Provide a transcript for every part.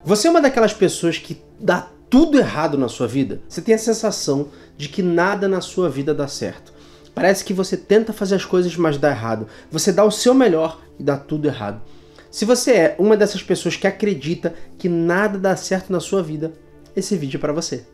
Você é uma daquelas pessoas que dá tudo errado na sua vida? Você tem a sensação de que nada na sua vida dá certo. Parece que você tenta fazer as coisas, mas dá errado. Você dá o seu melhor e dá tudo errado. Se você é uma dessas pessoas que acredita que nada dá certo na sua vida, esse vídeo é para você.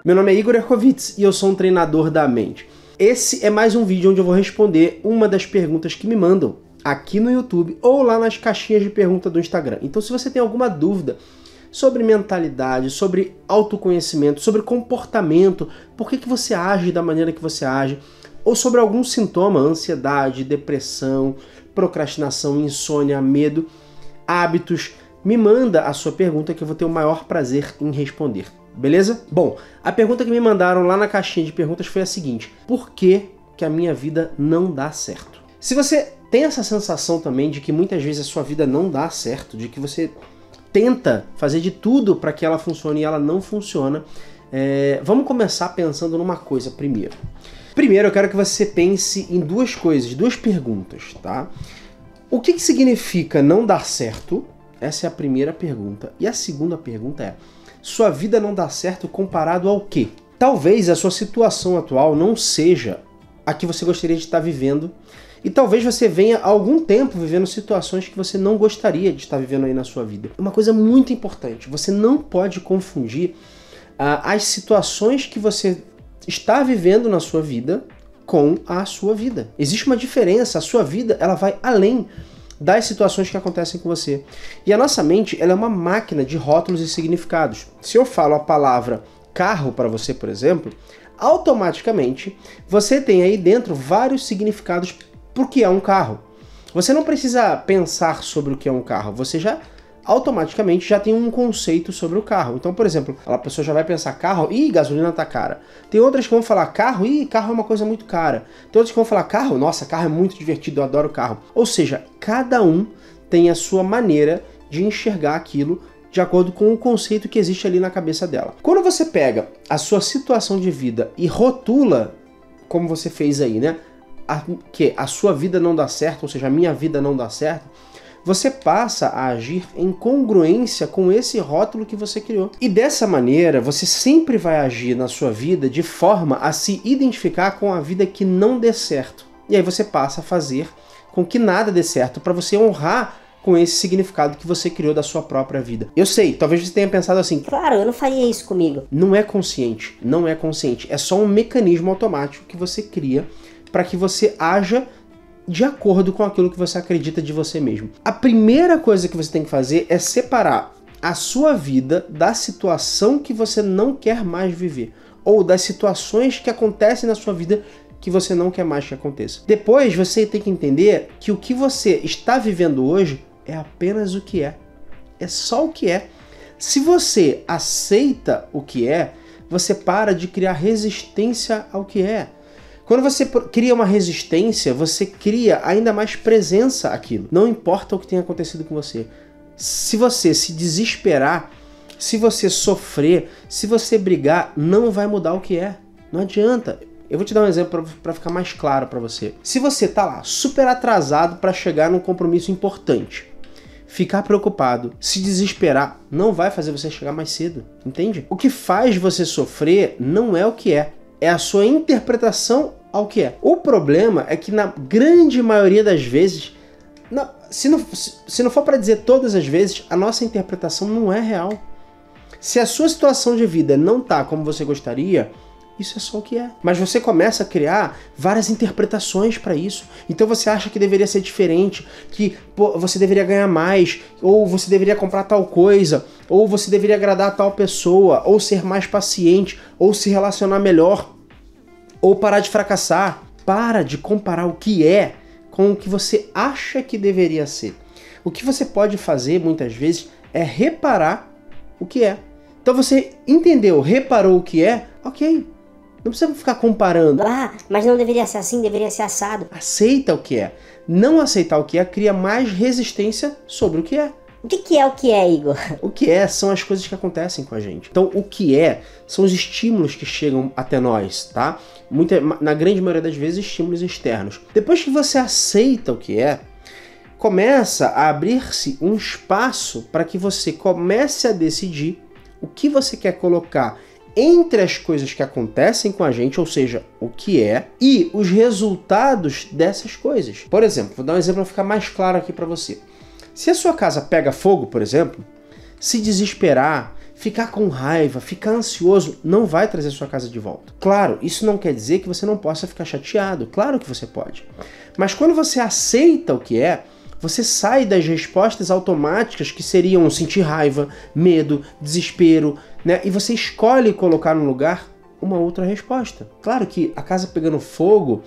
Meu nome é Igor Ercovitz e eu sou um treinador da mente. Esse é mais um vídeo onde eu vou responder uma das perguntas que me mandam aqui no YouTube ou lá nas caixinhas de pergunta do Instagram. Então, se você tem alguma dúvida sobre mentalidade, sobre autoconhecimento, sobre comportamento, por que você age da maneira que você age, ou sobre algum sintoma, ansiedade, depressão, procrastinação, insônia, medo, hábitos, me manda a sua pergunta que eu vou ter o maior prazer em responder. Beleza? Bom, a pergunta que me mandaram lá na caixinha de perguntas foi a seguinte: por que a minha vida não dá certo? Se você tem essa sensação também de que muitas vezes a sua vida não dá certo, de que você tenta fazer de tudo para que ela funcione e ela não funciona, vamos começar pensando numa coisa primeiro. Primeiro eu quero que você pense em duas coisas, duas perguntas, tá? O que significa não dar certo? Essa é a primeira pergunta. E a segunda pergunta é: sua vida não dá certo comparado ao quê? Talvez a sua situação atual não seja a que você gostaria de estar vivendo, e talvez você venha há algum tempo vivendo situações que você não gostaria de estar vivendo aí na sua vida. Uma coisa muito importante: você não pode confundir as situações que você está vivendo na sua vida com a sua vida. Existe uma diferença. A sua vida, ela vai além das situações que acontecem com você. E a nossa mente, ela é uma máquina de rótulos e significados. Se eu falo a palavra carro para você, por exemplo, automaticamente você tem aí dentro vários significados para o que é um carro. Você não precisa pensar sobre o que é um carro, você já automaticamente já tem um conceito sobre o carro. Então, por exemplo, a pessoa já vai pensar carro, ih, gasolina tá cara. Tem outras que vão falar carro, ih, carro é uma coisa muito cara. Tem outras que vão falar carro, nossa, carro é muito divertido, eu adoro carro. Ou seja, cada um tem a sua maneira de enxergar aquilo de acordo com o conceito que existe ali na cabeça dela. Quando você pega a sua situação de vida e rotula, como você fez aí, né? Que a sua vida não dá certo, ou seja, a minha vida não dá certo, você passa a agir em congruência com esse rótulo que você criou. E dessa maneira, você sempre vai agir na sua vida de forma a se identificar com a vida que não dê certo. E aí você passa a fazer com que nada dê certo, para você honrar com esse significado que você criou da sua própria vida. Eu sei, talvez você tenha pensado assim: claro, eu não faria isso comigo. Não é consciente, não é consciente. É só um mecanismo automático que você cria para que você haja de acordo com aquilo que você acredita de você mesmo. A primeira coisa que você tem que fazer é separar a sua vida da situação que você não quer mais viver, ou das situações que acontecem na sua vida que você não quer mais que aconteça. Depois você tem que entender que o que você está vivendo hoje é apenas o que é. É só o que é. Se você aceita o que é, você para de criar resistência ao que é. Quando você cria uma resistência, você cria ainda mais presença àquilo. Não importa o que tenha acontecido com você. Se você se desesperar, se você sofrer, se você brigar, não vai mudar o que é. Não adianta. Eu vou te dar um exemplo para ficar mais claro para você. Se você tá lá super atrasado para chegar num compromisso importante, ficar preocupado, se desesperar, não vai fazer você chegar mais cedo, entende? O que faz você sofrer não é o que é a sua interpretação ao que é. O problema é que na grande maioria das vezes, se não for para dizer todas as vezes, a nossa interpretação não é real. Se a sua situação de vida não tá como você gostaria, isso é só o que é. Mas você começa a criar várias interpretações para isso. Então você acha que deveria ser diferente, que você deveria ganhar mais, ou você deveria comprar tal coisa, ou você deveria agradar tal pessoa, ou ser mais paciente, ou se relacionar melhor, ou parar de fracassar. Para de comparar o que é com o que você acha que deveria ser. O que você pode fazer muitas vezes é reparar o que é. Então você entendeu, reparou o que é, ok. Não precisa ficar comparando. Ah, mas não deveria ser assim, deveria ser assado. Aceita o que é. Não aceitar o que é cria mais resistência sobre o que é. O que é, Igor? O que é são as coisas que acontecem com a gente. Então, o que é são os estímulos que chegam até nós, tá? Na grande maioria das vezes, estímulos externos. Depois que você aceita o que é, começa a abrir-se um espaço para que você comece a decidir o que você quer colocar entre as coisas que acontecem com a gente, ou seja, o que é, e os resultados dessas coisas. Por exemplo, vou dar um exemplo para ficar mais claro aqui para você. Se a sua casa pega fogo, por exemplo, se desesperar, ficar com raiva, ficar ansioso, não vai trazer sua casa de volta. Claro, isso não quer dizer que você não possa ficar chateado. Claro que você pode. Mas quando você aceita o que é, você sai das respostas automáticas que seriam sentir raiva, medo, desespero, né? E você escolhe colocar no lugar uma outra resposta. Claro que a casa pegando fogo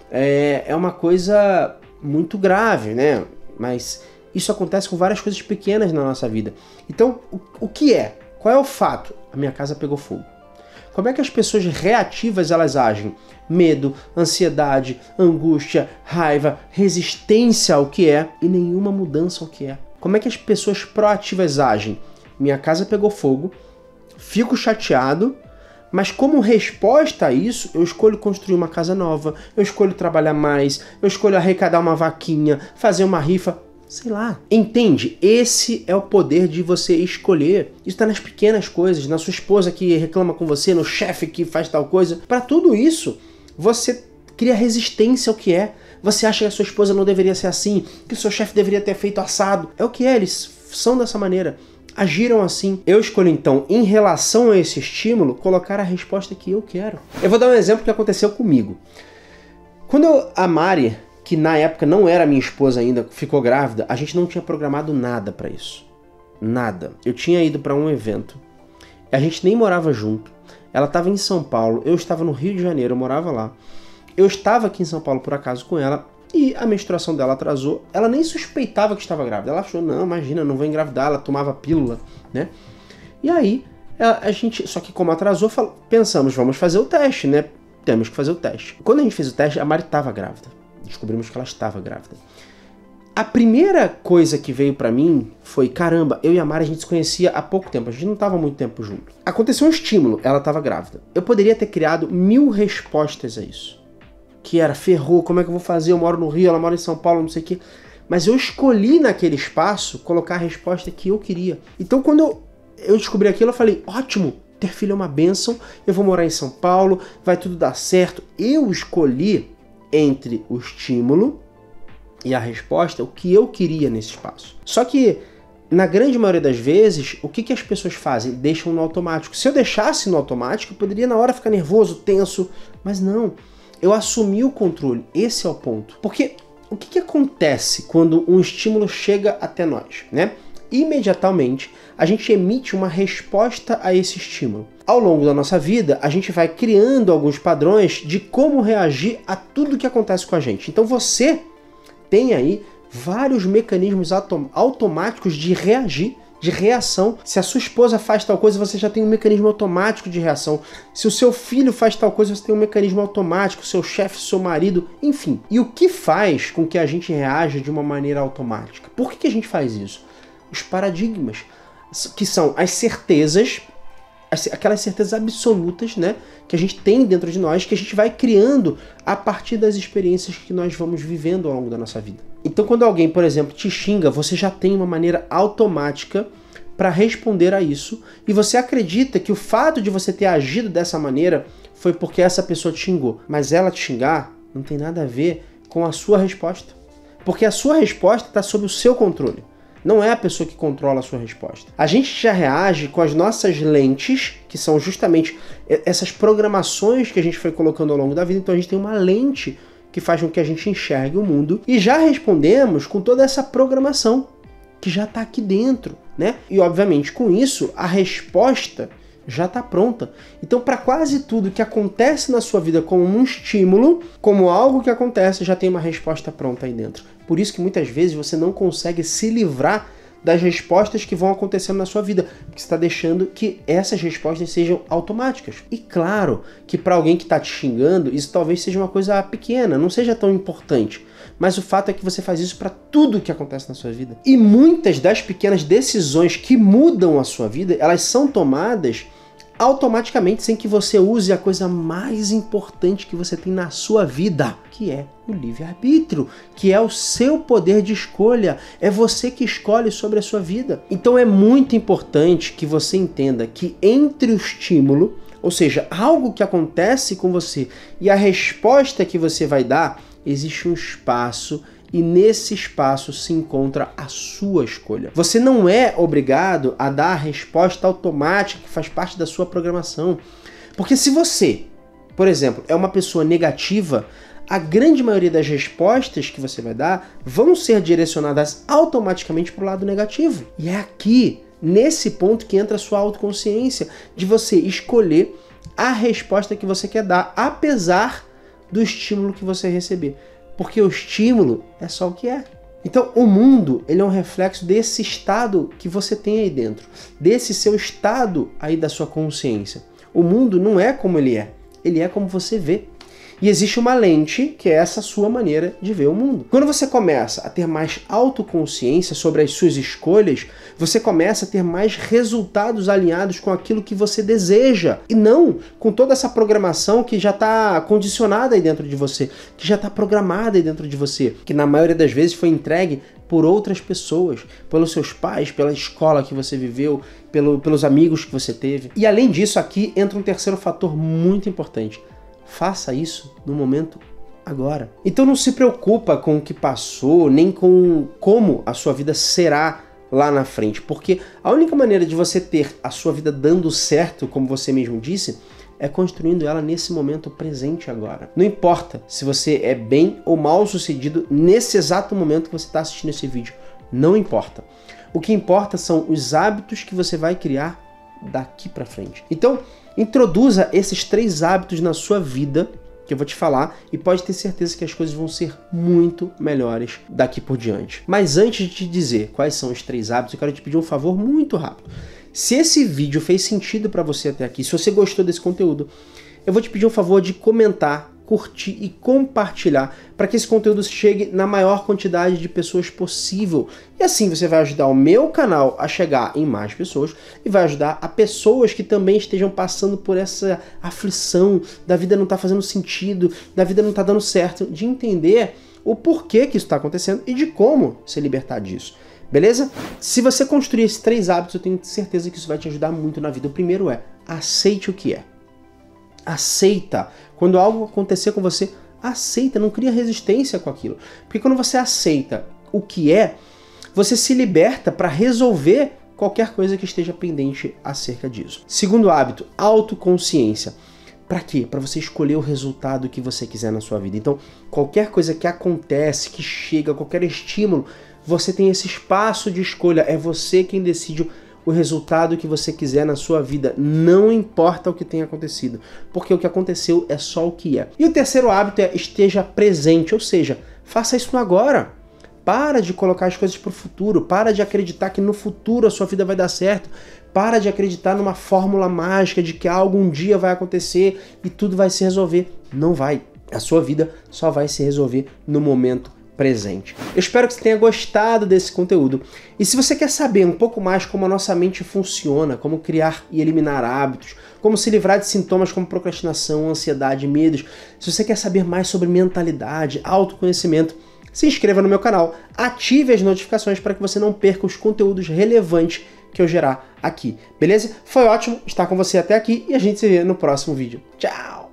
é uma coisa muito grave, né? Mas isso acontece com várias coisas pequenas na nossa vida. Então, o que é? Qual é o fato? A minha casa pegou fogo. Como é que as pessoas reativas elas agem? Medo, ansiedade, angústia, raiva, resistência ao que é e nenhuma mudança ao que é. Como é que as pessoas proativas agem? Minha casa pegou fogo, fico chateado, mas como resposta a isso, eu escolho construir uma casa nova, eu escolho trabalhar mais, eu escolho arrecadar uma vaquinha, fazer uma rifa, sei lá. Entende? Esse é o poder de você escolher. Isso está nas pequenas coisas, na sua esposa que reclama com você, no chefe que faz tal coisa. Para tudo isso, você cria resistência ao que é. Você acha que a sua esposa não deveria ser assim, que o seu chefe deveria ter feito assado. É o que é, eles são dessa maneira. Agiram assim. Eu escolho então, em relação a esse estímulo, colocar a resposta que eu quero. Eu vou dar um exemplo que aconteceu comigo. Quando a Mari, que na época não era minha esposa ainda, ficou grávida, a gente não tinha programado nada pra isso. Nada. Eu tinha ido pra um evento, a gente nem morava junto. Ela estava em São Paulo, eu estava no Rio de Janeiro, eu morava lá. Eu estava aqui em São Paulo por acaso com ela e a menstruação dela atrasou. Ela nem suspeitava que estava grávida. Ela achou, não, imagina, não vou engravidar. Ela tomava pílula, né? E aí, a gente, só que como atrasou, pensamos, vamos fazer o teste, né? Temos que fazer o teste. Quando a gente fez o teste, a Mari estava grávida. Descobrimos que ela estava grávida. A primeira coisa que veio pra mim foi, caramba, eu e a Mari a gente se conhecia há pouco tempo, a gente não estava muito tempo junto. Aconteceu um estímulo, ela estava grávida. Eu poderia ter criado 1000 respostas a isso. Que era, ferrou, como é que eu vou fazer? Eu moro no Rio, ela mora em São Paulo, não sei o quê. Mas eu escolhi naquele espaço colocar a resposta que eu queria. Então quando eu descobri aquilo, eu falei, ótimo, ter filho é uma bênção, eu vou morar em São Paulo, vai tudo dar certo. Eu escolhi entre o estímulo e a resposta o que eu queria nesse espaço. Só que, na grande maioria das vezes, o que as pessoas fazem? Deixam no automático. Se eu deixasse no automático, eu poderia na hora ficar nervoso, tenso, mas não. Eu assumi o controle, esse é o ponto. Porque o que acontece quando um estímulo chega até nós, né? Imediatamente, a gente emite uma resposta a esse estímulo. Ao longo da nossa vida, a gente vai criando alguns padrões de como reagir a tudo que acontece com a gente. Então você tem aí vários mecanismos automáticos de reagir, de reação. Se a sua esposa faz tal coisa, você já tem um mecanismo automático de reação. Se o seu filho faz tal coisa, você tem um mecanismo automático, seu chefe, seu marido, enfim. E o que faz com que a gente reaja de uma maneira automática? Por que a gente faz isso? Os paradigmas, que são as certezas, aquelas certezas absolutas, né, que a gente tem dentro de nós, que a gente vai criando a partir das experiências que nós vamos vivendo ao longo da nossa vida. Então quando alguém, por exemplo, te xinga, você já tem uma maneira automática para responder a isso, e você acredita que o fato de você ter agido dessa maneira foi porque essa pessoa te xingou. Mas ela te xingar não tem nada a ver com a sua resposta. Porque a sua resposta está sob o seu controle. Não é a pessoa que controla a sua resposta. A gente já reage com as nossas lentes, que são justamente essas programações que a gente foi colocando ao longo da vida. Então a gente tem uma lente que faz com que a gente enxergue o mundo. E já respondemos com toda essa programação que já está aqui dentro, né? E obviamente com isso a resposta já está pronta. Então para quase tudo que acontece na sua vida como um estímulo, como algo que acontece, já tem uma resposta pronta aí dentro. Por isso que muitas vezes você não consegue se livrar das respostas que vão acontecendo na sua vida, porque você está deixando que essas respostas sejam automáticas. E claro que para alguém que está te xingando, isso talvez seja uma coisa pequena, não seja tão importante. Mas o fato é que você faz isso para tudo que acontece na sua vida. E muitas das pequenas decisões que mudam a sua vida, elas são tomadas automaticamente sem que você use a coisa mais importante que você tem na sua vida, que é o livre-arbítrio, que é o seu poder de escolha. É você que escolhe sobre a sua vida. Então é muito importante que você entenda que entre o estímulo, ou seja, algo que acontece com você, e a resposta que você vai dar, existe um espaço, e nesse espaço se encontra a sua escolha. Você não é obrigado a dar a resposta automática que faz parte da sua programação. Porque se você, por exemplo, é uma pessoa negativa, a grande maioria das respostas que você vai dar vão ser direcionadas automaticamente para o lado negativo. E é aqui, nesse ponto, que entra a sua autoconsciência, de você escolher a resposta que você quer dar, apesar do estímulo que você receber. Porque o estímulo é só o que é. Então, o mundo, ele é um reflexo desse estado que você tem aí dentro, desse seu estado aí da sua consciência. O mundo não é como ele é como você vê. E existe uma lente, que é essa sua maneira de ver o mundo. Quando você começa a ter mais autoconsciência sobre as suas escolhas, você começa a ter mais resultados alinhados com aquilo que você deseja. E não com toda essa programação que já está condicionada aí dentro de você, que já está programada aí dentro de você, que na maioria das vezes foi entregue por outras pessoas, pelos seus pais, pela escola que você viveu, pelos amigos que você teve. E além disso, aqui entra um terceiro fator muito importante. Faça isso no momento agora. Então não se preocupa com o que passou, nem com como a sua vida será lá na frente, porque a única maneira de você ter a sua vida dando certo, como você mesmo disse, é construindo ela nesse momento presente agora. Não importa se você é bem ou mal sucedido nesse exato momento que você está assistindo esse vídeo. Não importa. O que importa são os hábitos que você vai criar daqui para frente. Então, introduza esses 3 hábitos na sua vida, que eu vou te falar, e pode ter certeza que as coisas vão ser muito melhores daqui por diante. Mas antes de te dizer quais são os 3 hábitos, eu quero te pedir um favor muito rápido. Se esse vídeo fez sentido para você até aqui, se você gostou desse conteúdo, eu vou te pedir um favor de comentar, curtir e compartilhar para que esse conteúdo chegue na maior quantidade de pessoas possível. E assim você vai ajudar o meu canal a chegar em mais pessoas e vai ajudar a pessoas que também estejam passando por essa aflição, da vida não tá fazendo sentido, da vida não tá dando certo, de entender o porquê que isso está acontecendo e de como se libertar disso. Beleza? Se você construir esses 3 hábitos, eu tenho certeza que isso vai te ajudar muito na vida. O primeiro é, aceite o que é. Aceita. Quando algo acontecer com você, aceita, não cria resistência com aquilo. Porque quando você aceita o que é, você se liberta para resolver qualquer coisa que esteja pendente acerca disso. Segundo hábito, autoconsciência. Para quê? Para você escolher o resultado que você quiser na sua vida. Então, qualquer coisa que acontece, que chega, qualquer estímulo, você tem esse espaço de escolha. É você quem decide o resultado que você quiser na sua vida, não importa o que tenha acontecido, porque o que aconteceu é só o que é. E o terceiro hábito é esteja presente, ou seja, faça isso no agora. Para de colocar as coisas para o futuro, para de acreditar que no futuro a sua vida vai dar certo, para de acreditar numa fórmula mágica de que algo um dia vai acontecer e tudo vai se resolver. Não vai. A sua vida só vai se resolver no momento presente. Eu espero que você tenha gostado desse conteúdo. E se você quer saber um pouco mais como a nossa mente funciona, como criar e eliminar hábitos, como se livrar de sintomas como procrastinação, ansiedade, medos, se você quer saber mais sobre mentalidade, autoconhecimento, se inscreva no meu canal, ative as notificações para que você não perca os conteúdos relevantes que eu gerar aqui, beleza? Foi ótimo estar com você até aqui e a gente se vê no próximo vídeo. Tchau!